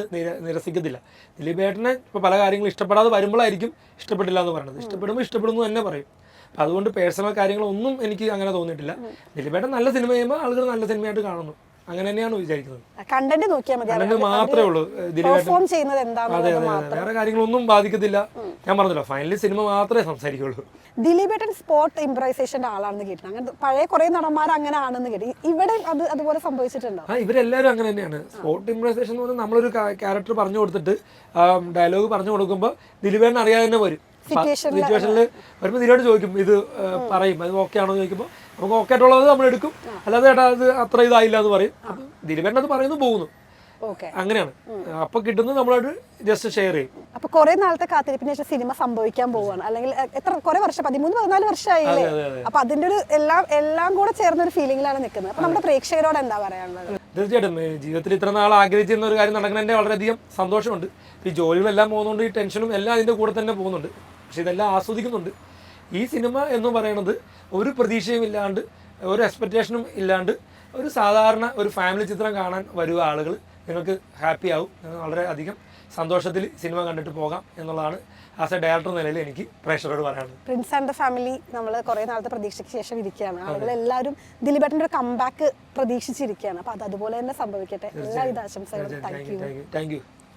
നിരസിക്കത്തില്ല. ദിലീപേട്ടനെ ഇപ്പോൾ പല കാര്യങ്ങളും ഇഷ്ടപ്പെടാതെ വരുമ്പോഴായിരിക്കും ഇഷ്ടപ്പെട്ടില്ല എന്ന് പറയുന്നത്. ഇഷ്ടപ്പെടുമ്പോൾ ഇഷ്ടപ്പെടുന്നു തന്നെ പറയും. അപ്പം അതുകൊണ്ട് പേഴ്സണൽ കാര്യങ്ങളൊന്നും എനിക്ക് അങ്ങനെ തോന്നിയിട്ടില്ല. ദിലീപേട്ടൻ നല്ല സിനിമ ചെയ്യുമ്പോൾ ആളുകൾ നല്ല സിനിമയായിട്ട് കാണുന്നു. അങ്ങനെ തന്നെയാണ് വിചാരിക്കുന്നത്. കണ്ടന്റ് നോക്കിയാൽ മതി, കണ്ടന്റ് മാത്രമേ ഉള്ളൂ ദിലീപേട്ടൻ. പെർഫോം ചെയ്യുന്നത് അതെ എന്താണെന്നുള്ളത് അതെ മാത്രം. വേറെ കാര്യങ്ങളൊന്നും ബാധിക്കത്തില്ല. ഞാൻ പറഞ്ഞല്ലോ ഫൈനലി സിനിമ മാത്രമേ സംസാരിക്കുള്ളൂ. ദിലീപേട്ടൻ സ്പോട്ട് ഇംപ്രൈസേഷന്റെ ആളാണെന്ന് കേട്ടു. അങ്ങനെ പഴയ കുറെ നടന്മാർ അങ്ങനെ ആണെന്ന് കേട്ടു. ഇവിടെ അതുപോലെ സംഭവിച്ചിട്ടുണ്ടോ? ഇവരെല്ലാവരും അങ്ങനെ തന്നെയാണ്. സ്പോട്ട് ഇംപ്രൈസേഷൻ എന്ന് പറഞ്ഞാൽ നമ്മളൊരു ക്യാരക്ടർ പറഞ്ഞു കൊടുത്തിട്ട് ഡയലോഗ് പറഞ്ഞു കൊടുക്കുമ്പോൾ ദിലീപേട്ടൻ അറിയാതെ തന്നെ വരും. സിറ്റുവേഷനിൽ വരുമ്പോൾ ദിലീപേട്ടൻ ചോദിക്കും ഇത് പറയും, അത് ഓക്കെ ആണോ എന്ന് ചോദിക്കുമ്പോൾ നമുക്ക് ഓക്കെ ആയിട്ടുള്ളത് നമ്മൾ എടുക്കും, അല്ലാതെ ചേട്ടാ അത് അത്ര ഇതായില്ല എന്ന് പറയും. ദിലീപേട്ടൻ അത് പറയുന്നു പോകുന്നു, അങ്ങനെയാണ്. അപ്പൊ കിട്ടുന്നത് നമ്മളോട് ജസ്റ്റ് ഷെയർ ചെയ്യും. അപ്പൊ കുറെ നാളത്തെ കാത്തിരിപ്പിന് ശേഷം സിനിമ സംഭവിക്കാൻ പോവാണ്, അല്ലെങ്കിൽ കുറെ വർഷം 13-14 വർഷമായില്ലേ? അപ്പൊ അതിന്റെ ഒരു എല്ലാം കൂടെ ചേർന്ന ഒരു ഫീലിംഗിലാണ് നിൽക്കുന്നത്. അപ്പൊ നമ്മുടെ പ്രേക്ഷകരോട് എന്താ പറയാനുള്ളത്? തീർച്ചയായിട്ടും ജീവിതത്തിൽ ഇത്ര നാൾ ആഗ്രഹിച്ചിരുന്ന ഒരു കാര്യം നടക്കുന്നതിന്റെ വളരെയധികം സന്തോഷമുണ്ട്. ഈ ജോലികളെല്ലാം പോകുന്നുണ്ട്, ഈ ടെൻഷനും എല്ലാം അതിന്റെ കൂടെ തന്നെ പോകുന്നുണ്ട്. പക്ഷെ ഇതെല്ലാം ആസ്വദിക്കുന്നുണ്ട്. ഈ സിനിമ എന്ന് പറയുന്നത് ഒരു പ്രതീക്ഷയും ഇല്ലാണ്ട്, ഒരു എക്സ്പെക്റ്റേഷനും ഇല്ലാണ്ട്, ഒരു സാധാരണ ഒരു ഫാമിലി ചിത്രം കാണാൻ വരുക ആളുകൾ, നിങ്ങൾക്ക് ഹാപ്പി ആവും. വളരെ അധികം സന്തോഷത്തിൽ സിനിമ കണ്ടിട്ട് പോകാം എന്നുള്ളതാണ് ആസ് എ ഡയറക്ടർ നിലയിൽ എനിക്ക് പ്രേക്ഷകരോട് പറയാനുള്ളത്. പ്രിൻസ് ആൻഡ് ദ ഫാമിലി നമ്മൾ കുറെ നാളത്തെ പ്രതീക്ഷയ്ക്ക് ശേഷം ഇരിക്കുകയാണ്. ആളുകൾ എല്ലാവരും ദിലീപേട്ടൻ്റെ ഒരു കംബാക്ക് പ്രതീക്ഷിച്ചിരിക്കുകയാണ്. അപ്പൊ അത് അതുപോലെ തന്നെ സംഭവിക്കട്ടെ. എല്ലാവിധ ആശംസകളും. Thank you.